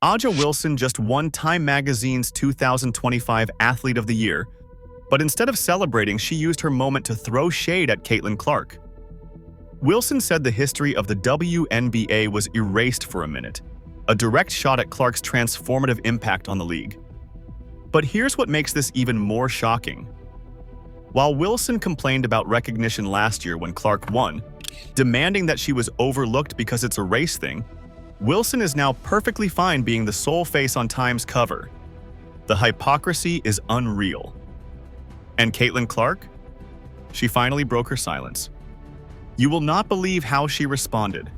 Aja Wilson just won Time Magazine's 2025 Athlete of the Year, but instead of celebrating, she used her moment to throw shade at Caitlin Clark. Wilson said the history of the WNBA was erased for a minute, a direct shot at Clark's transformative impact on the league. But here's what makes this even more shocking. While Wilson complained about recognition last year when Clark won, demanding that she was overlooked because it's a race thing, Wilson is now perfectly fine being the sole face on Time's cover. The hypocrisy is unreal. And Caitlin Clark? She finally broke her silence. You will not believe how she responded.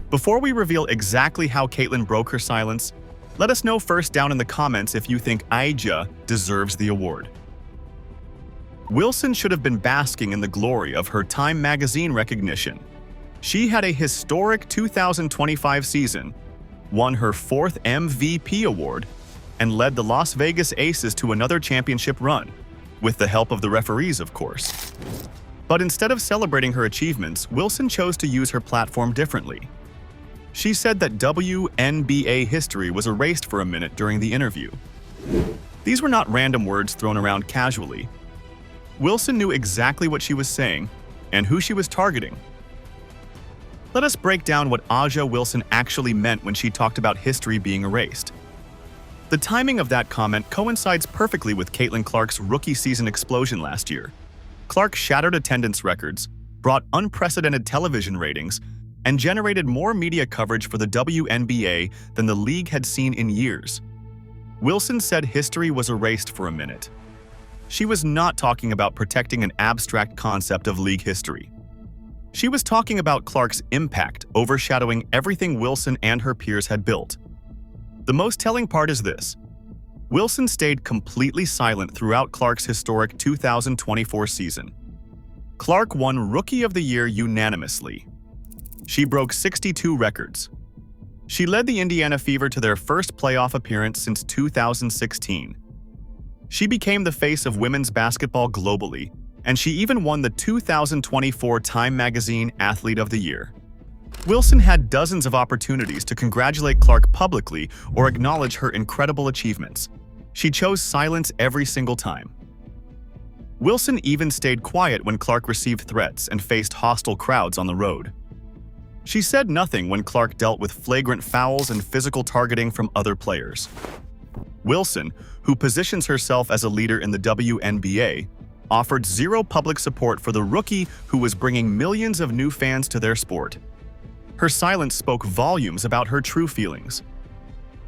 Before we reveal exactly how Caitlin broke her silence, let us know first down in the comments if you think Aja deserves the award. Wilson should have been basking in the glory of her Time Magazine recognition. She had a historic 2025 season, won her 4th MVP award, and led the Las Vegas Aces to another championship run, with the help of the referees, of course. But instead of celebrating her achievements, Wilson chose to use her platform differently. She said that WNBA history was erased for a minute during the interview. These were not random words thrown around casually. Wilson knew exactly what she was saying and who she was targeting. Let us break down what Aja Wilson actually meant when she talked about history being erased. The timing of that comment coincides perfectly with Caitlin Clark's rookie season explosion last year. Clark shattered attendance records, brought unprecedented television ratings, and generated more media coverage for the WNBA than the league had seen in years. Wilson said history was erased for a minute. She was not talking about protecting an abstract concept of league history. She was talking about Clark's impact overshadowing everything Wilson and her peers had built. The most telling part is this. Wilson stayed completely silent throughout Clark's historic 2024 season. Clark won Rookie of the Year unanimously. She broke 62 records. She led the Indiana Fever to their first playoff appearance since 2016. She became the face of women's basketball globally, and she even won the 2024 Time Magazine Athlete of the Year. Wilson had dozens of opportunities to congratulate Clark publicly or acknowledge her incredible achievements. She chose silence every single time. Wilson even stayed quiet when Clark received threats and faced hostile crowds on the road. She said nothing when Clark dealt with flagrant fouls and physical targeting from other players. Wilson, who positions herself as a leader in the WNBA, offered zero public support for the rookie who was bringing millions of new fans to their sport. Her silence spoke volumes about her true feelings.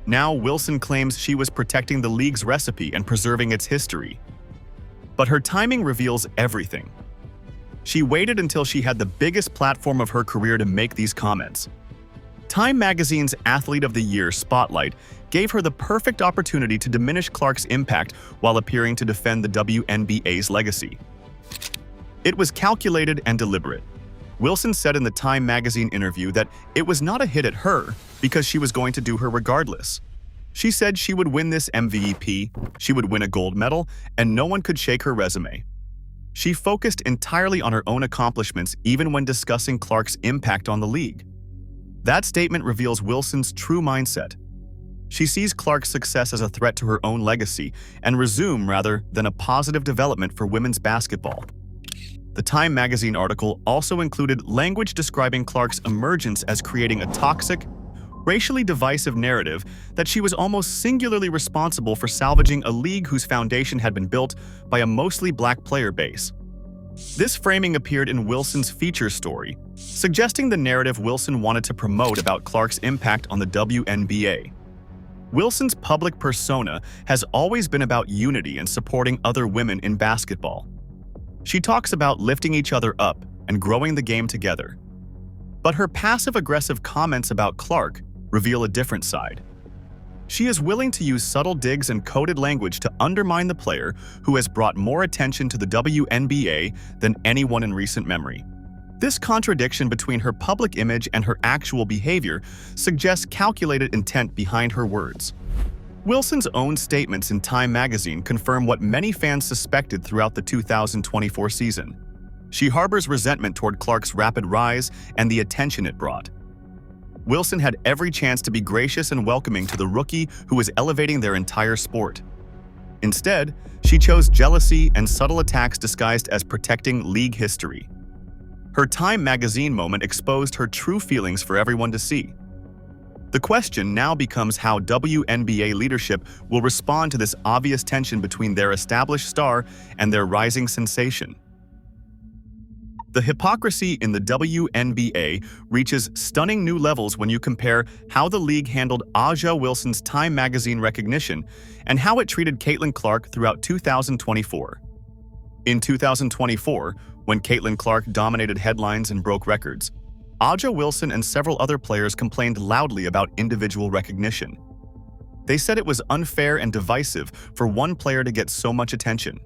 Now Wilson claims she was protecting the league's recipe and preserving its history. But her timing reveals everything. She waited until she had the biggest platform of her career to make these comments. Time Magazine's Athlete of the Year spotlight gave her the perfect opportunity to diminish Clark's impact while appearing to defend the WNBA's legacy. It was calculated and deliberate. Wilson said in the Time Magazine interview that it was not a hit at her because she was going to do her regardless. She said she would win this MVP, she would win a gold medal, and no one could shake her resume. She focused entirely on her own accomplishments even when discussing Clark's impact on the league. That statement reveals Wilson's true mindset. She sees Clark's success as a threat to her own legacy and resume rather than a positive development for women's basketball. The Time Magazine article also included language describing Clark's emergence as creating a toxic, racially divisive narrative that she was almost singularly responsible for salvaging a league whose foundation had been built by a mostly black player base. This framing appeared in Wilson's feature story, suggesting the narrative Wilson wanted to promote about Clark's impact on the WNBA. Wilson's public persona has always been about unity and supporting other women in basketball. She talks about lifting each other up and growing the game together. But her passive-aggressive comments about Clark reveal a different side. She is willing to use subtle digs and coded language to undermine the player who has brought more attention to the WNBA than anyone in recent memory. This contradiction between her public image and her actual behavior suggests calculated intent behind her words. Wilson's own statements in Time Magazine confirm what many fans suspected throughout the 2024 season. She harbors resentment toward Clark's rapid rise and the attention it brought. Wilson had every chance to be gracious and welcoming to the rookie who was elevating their entire sport. Instead, she chose jealousy and subtle attacks disguised as protecting league history. Her Time magazine moment exposed her true feelings for everyone to see. The question now becomes how WNBA leadership will respond to this obvious tension between their established star and their rising sensation. The hypocrisy in the WNBA reaches stunning new levels when you compare how the league handled A'ja Wilson's Time magazine recognition and how it treated Caitlin Clark throughout 2024. In 2024, when Caitlin Clark dominated headlines and broke records, A'ja Wilson and several other players complained loudly about individual recognition. They said it was unfair and divisive for one player to get so much attention.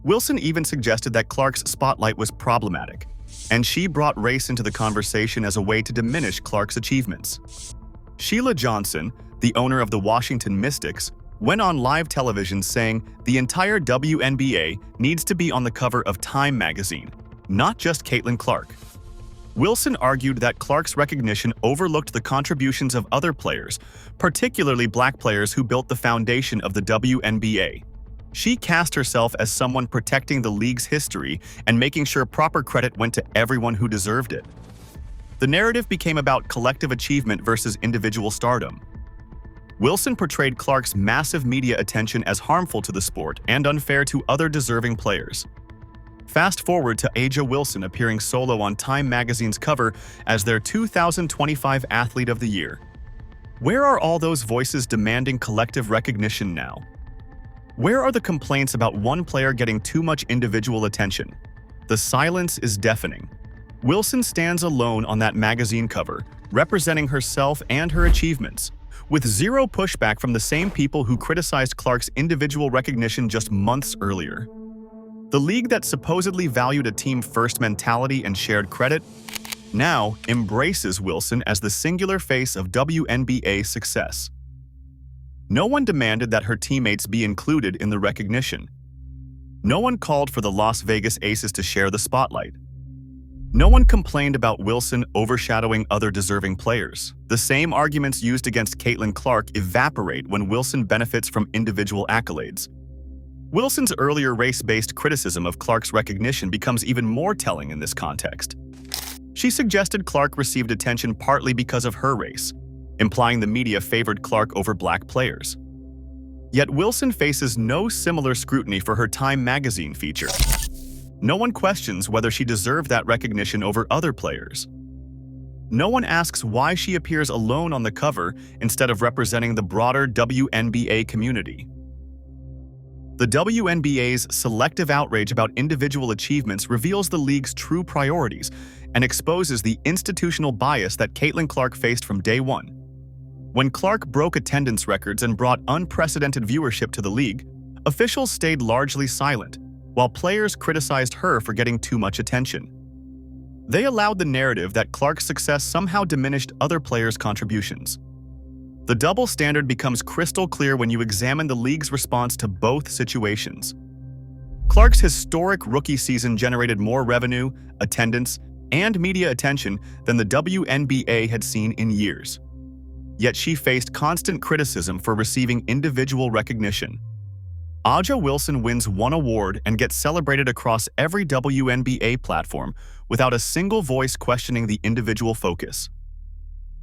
Wilson even suggested that Clark's spotlight was problematic, and she brought race into the conversation as a way to diminish Clark's achievements. Sheila Johnson, the owner of the Washington Mystics, went on live television saying the entire WNBA needs to be on the cover of Time magazine, not just Caitlin Clark. Wilson argued that Clark's recognition overlooked the contributions of other players, particularly black players who built the foundation of the WNBA. She cast herself as someone protecting the league's history and making sure proper credit went to everyone who deserved it. The narrative became about collective achievement versus individual stardom. Wilson portrayed Clark's massive media attention as harmful to the sport and unfair to other deserving players. Fast forward to A'ja Wilson appearing solo on Time magazine's cover as their 2025 Athlete of the Year. Where are all those voices demanding collective recognition now? Where are the complaints about one player getting too much individual attention? The silence is deafening. Wilson stands alone on that magazine cover, representing herself and her achievements, with zero pushback from the same people who criticized Clark's individual recognition just months earlier. The league that supposedly valued a team-first mentality and shared credit now embraces Wilson as the singular face of WNBA success. No one demanded that her teammates be included in the recognition. No one called for the Las Vegas Aces to share the spotlight. No one complained about Wilson overshadowing other deserving players. The same arguments used against Caitlin Clark evaporate when Wilson benefits from individual accolades. Wilson's earlier race-based criticism of Clark's recognition becomes even more telling in this context. She suggested Clark received attention partly because of her race, implying the media favored Clark over black players. Yet Wilson faces no similar scrutiny for her Time magazine feature. No one questions whether she deserved that recognition over other players. No one asks why she appears alone on the cover instead of representing the broader WNBA community. The WNBA's selective outrage about individual achievements reveals the league's true priorities and exposes the institutional bias that Caitlin Clark faced from day one. When Clark broke attendance records and brought unprecedented viewership to the league, officials stayed largely silent, while players criticized her for getting too much attention. They allowed the narrative that Clark's success somehow diminished other players' contributions. The double standard becomes crystal clear when you examine the league's response to both situations. Clark's historic rookie season generated more revenue, attendance, and media attention than the WNBA had seen in years. Yet she faced constant criticism for receiving individual recognition. A'ja Wilson wins one award and gets celebrated across every WNBA platform without a single voice questioning the individual focus.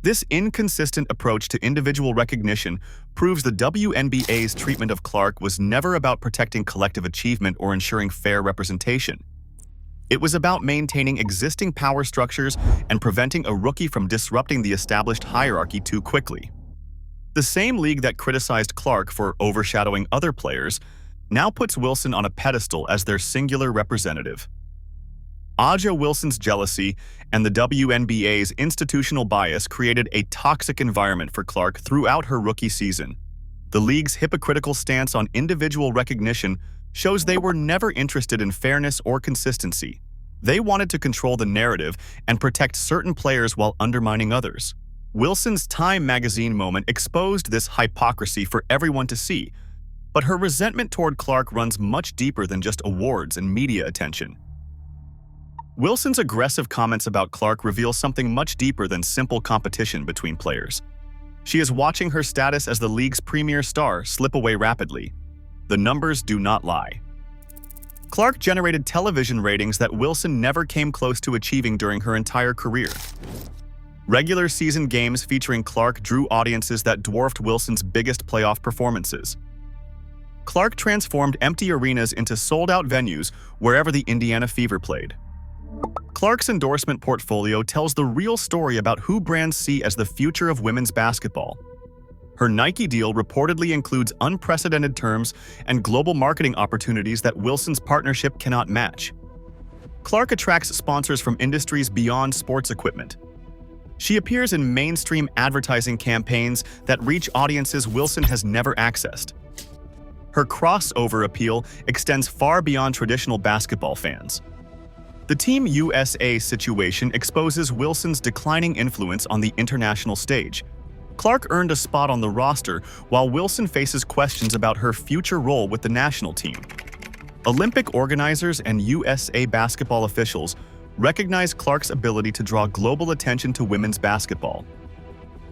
This inconsistent approach to individual recognition proves the WNBA's treatment of Clark was never about protecting collective achievement or ensuring fair representation. It was about maintaining existing power structures and preventing a rookie from disrupting the established hierarchy too quickly. The same league that criticized Clark for overshadowing other players now puts Wilson on a pedestal as their singular representative. A'ja Wilson's jealousy and the WNBA's institutional bias created a toxic environment for Clark throughout her rookie season. The league's hypocritical stance on individual recognition shows they were never interested in fairness or consistency. They wanted to control the narrative and protect certain players while undermining others. Wilson's Time magazine moment exposed this hypocrisy for everyone to see, but her resentment toward Clark runs much deeper than just awards and media attention. Wilson's aggressive comments about Clark reveal something much deeper than simple competition between players. She is watching her status as the league's premier star slip away rapidly. The numbers do not lie. Clark generated television ratings that Wilson never came close to achieving during her entire career. Regular season games featuring Clark drew audiences that dwarfed Wilson's biggest playoff performances. Clark transformed empty arenas into sold-out venues wherever the Indiana Fever played. Clark's endorsement portfolio tells the real story about who brands see as the future of women's basketball. Her Nike deal reportedly includes unprecedented terms and global marketing opportunities that Wilson's partnership cannot match. Clark attracts sponsors from industries beyond sports equipment. She appears in mainstream advertising campaigns that reach audiences Wilson has never accessed. Her crossover appeal extends far beyond traditional basketball fans. The Team USA situation exposes Wilson's declining influence on the international stage. Clark earned a spot on the roster while Wilson faces questions about her future role with the national team. Olympic organizers and USA basketball officials recognize Clark's ability to draw global attention to women's basketball.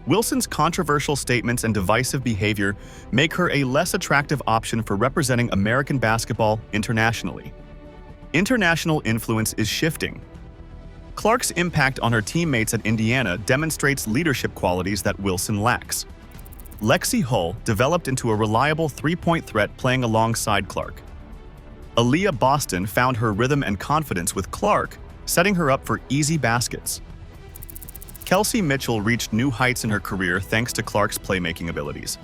Wilson's controversial statements and divisive behavior make her a less attractive option for representing American basketball internationally. International influence is shifting. Clark's impact on her teammates at Indiana demonstrates leadership qualities that Wilson lacks. Lexi Hull developed into a reliable three-point threat playing alongside Clark. Aaliyah Boston found her rhythm and confidence with Clark, setting her up for easy baskets. Kelsey Mitchell reached new heights in her career thanks to Clark's playmaking abilities.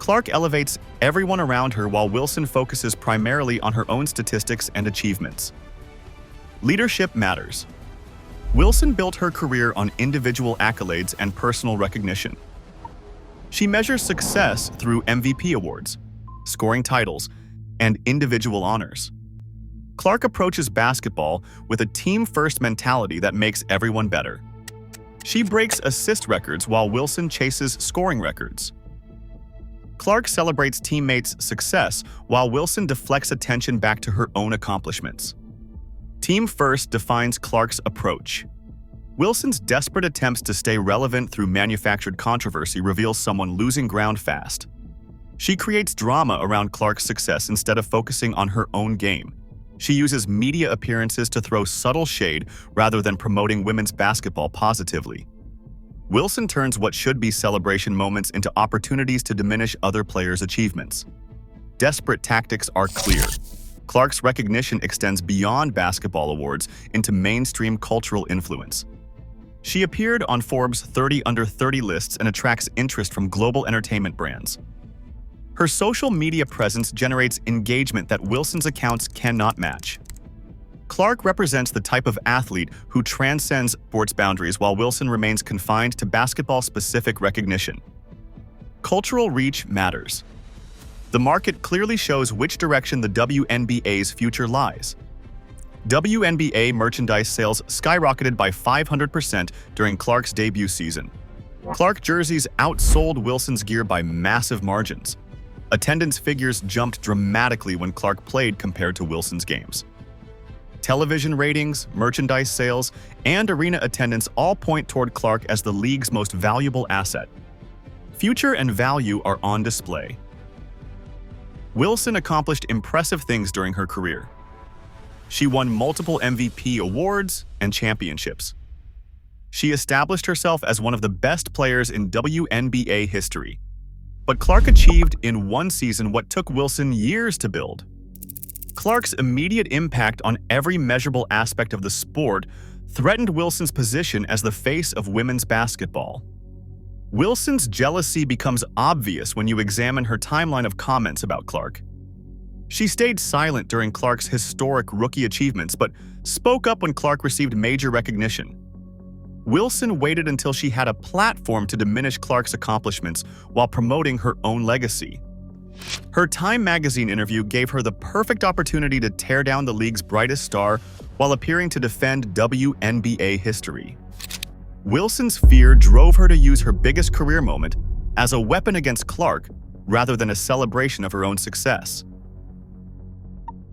Clark elevates everyone around her while Wilson focuses primarily on her own statistics and achievements. Leadership matters. Wilson built her career on individual accolades and personal recognition. She measures success through MVP awards, scoring titles, and individual honors. Clark approaches basketball with a team-first mentality that makes everyone better. She breaks assist records while Wilson chases scoring records. Clark celebrates teammates' success while Wilson deflects attention back to her own accomplishments. Team first defines Clark's approach. Wilson's desperate attempts to stay relevant through manufactured controversy reveals someone losing ground fast. She creates drama around Clark's success instead of focusing on her own game. She uses media appearances to throw subtle shade rather than promoting women's basketball positively. Wilson turns what should be celebration moments into opportunities to diminish other players' achievements. Desperate tactics are clear. Clark's recognition extends beyond basketball awards into mainstream cultural influence. She appeared on Forbes' 30 Under 30 lists and attracts interest from global entertainment brands. Her social media presence generates engagement that Wilson's accounts cannot match. Clark represents the type of athlete who transcends sports boundaries while Wilson remains confined to basketball-specific recognition. Cultural reach matters. The market clearly shows which direction the WNBA's future lies. WNBA merchandise sales skyrocketed by 500% during Clark's debut season. Clark jerseys outsold Wilson's gear by massive margins. Attendance figures jumped dramatically when Clark played compared to Wilson's games. Television ratings, merchandise sales, and arena attendance all point toward Clark as the league's most valuable asset. Future and value are on display. Wilson accomplished impressive things during her career. She won multiple MVP awards and championships. She established herself as one of the best players in WNBA history. But Clark achieved in one season what took Wilson years to build. Clark's immediate impact on every measurable aspect of the sport threatened Wilson's position as the face of women's basketball. Wilson's jealousy becomes obvious when you examine her timeline of comments about Clark. She stayed silent during Clark's historic rookie achievements, but spoke up when Clark received major recognition. Wilson waited until she had a platform to diminish Clark's accomplishments while promoting her own legacy. Her Time magazine interview gave her the perfect opportunity to tear down the league's brightest star while appearing to defend WNBA history. Wilson's fear drove her to use her biggest career moment as a weapon against Clark rather than a celebration of her own success.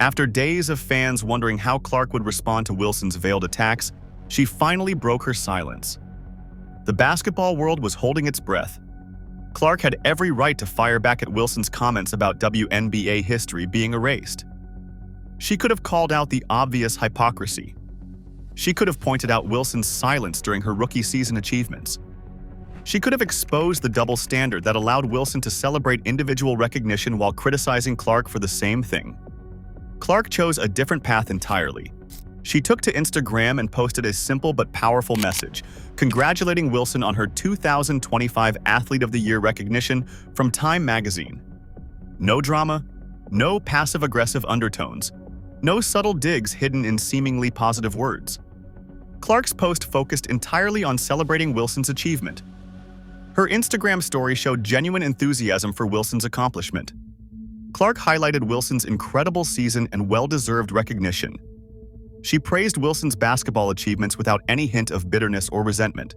After days of fans wondering how Clark would respond to Wilson's veiled attacks, she finally broke her silence. The basketball world was holding its breath. Clark had every right to fire back at Wilson's comments about WNBA history being erased. She could have called out the obvious hypocrisy. She could have pointed out Wilson's silence during her rookie season achievements. She could have exposed the double standard that allowed Wilson to celebrate individual recognition while criticizing Clark for the same thing. Clark chose a different path entirely. She took to Instagram and posted a simple but powerful message, congratulating Wilson on her 2025 Athlete of the Year recognition from Time magazine. No drama, no passive-aggressive undertones, no subtle digs hidden in seemingly positive words. Clark's post focused entirely on celebrating Wilson's achievement. Her Instagram story showed genuine enthusiasm for Wilson's accomplishment. Clark highlighted Wilson's incredible season and well-deserved recognition. She praised Wilson's basketball achievements without any hint of bitterness or resentment.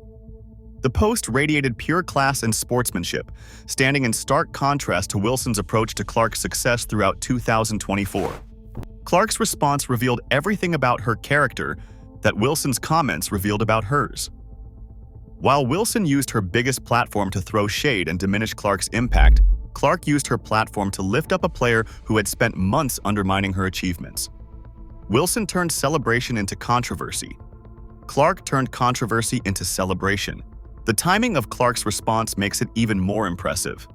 The post radiated pure class and sportsmanship, standing in stark contrast to Wilson's approach to Clark's success throughout 2024. Clark's response revealed everything about her character that Wilson's comments revealed about hers. While Wilson used her biggest platform to throw shade and diminish Clark's impact, Clark used her platform to lift up a player who had spent months undermining her achievements. Wilson turned celebration into controversy. Clark turned controversy into celebration. The timing of Clark's response makes it even more impressive.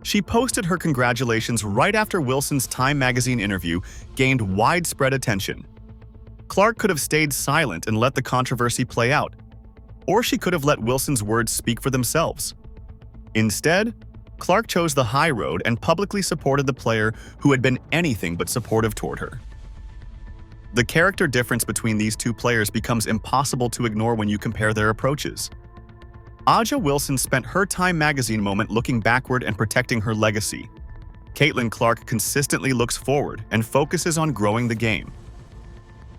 She posted her congratulations right after Wilson's Time magazine interview gained widespread attention. Clark could have stayed silent and let the controversy play out, or she could have let Wilson's words speak for themselves. Instead, Clark chose the high road and publicly supported the player who had been anything but supportive toward her. The character difference between these two players becomes impossible to ignore when you compare their approaches. Aja Wilson spent her Time magazine moment looking backward and protecting her legacy. Caitlin Clark consistently looks forward and focuses on growing the game.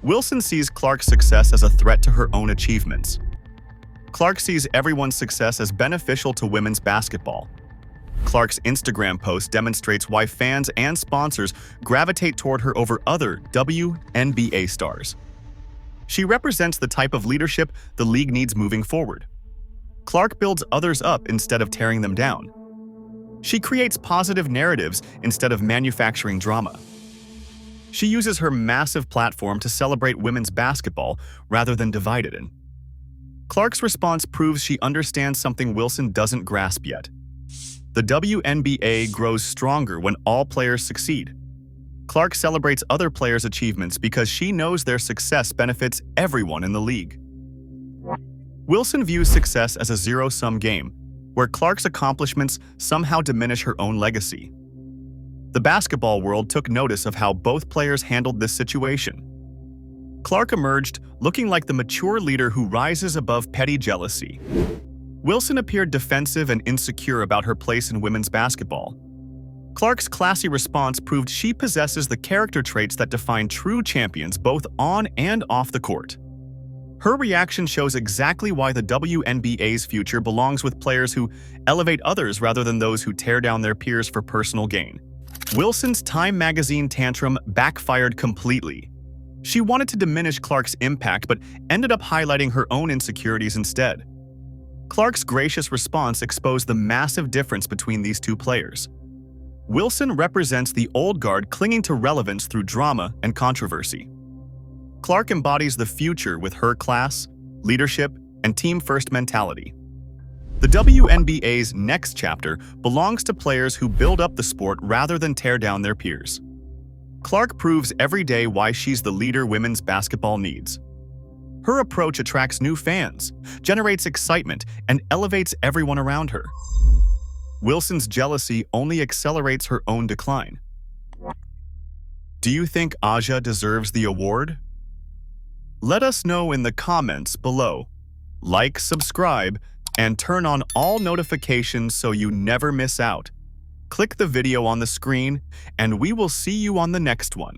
Wilson sees Clark's success as a threat to her own achievements. Clark sees everyone's success as beneficial to women's basketball. Clark's Instagram post demonstrates why fans and sponsors gravitate toward her over other WNBA stars. She represents the type of leadership the league needs moving forward. Clark builds others up instead of tearing them down. She creates positive narratives instead of manufacturing drama. She uses her massive platform to celebrate women's basketball rather than divide it in. Clark's response proves she understands something Wilson doesn't grasp yet. The WNBA grows stronger when all players succeed. Clark celebrates other players' achievements because she knows their success benefits everyone in the league. Wilson views success as a zero-sum game, where Clark's accomplishments somehow diminish her own legacy. The basketball world took notice of how both players handled this situation. Clark emerged looking like the mature leader who rises above petty jealousy. Wilson appeared defensive and insecure about her place in women's basketball. Clark's classy response proved she possesses the character traits that define true champions both on and off the court. Her reaction shows exactly why the WNBA's future belongs with players who elevate others rather than those who tear down their peers for personal gain. Wilson's Time magazine tantrum backfired completely. She wanted to diminish Clark's impact but ended up highlighting her own insecurities instead. Clark's gracious response exposed the massive difference between these two players. Wilson represents the old guard clinging to relevance through drama and controversy. Clark embodies the future with her class, leadership, and team-first mentality. The WNBA's next chapter belongs to players who build up the sport rather than tear down their peers. Clark proves every day why she's the leader women's basketball needs. Her approach attracts new fans, generates excitement, and elevates everyone around her. Wilson's jealousy only accelerates her own decline. Do you think Aja deserves the award? Let us know in the comments below. Like, subscribe, and turn on all notifications so you never miss out. Click the video on the screen, and we will see you on the next one.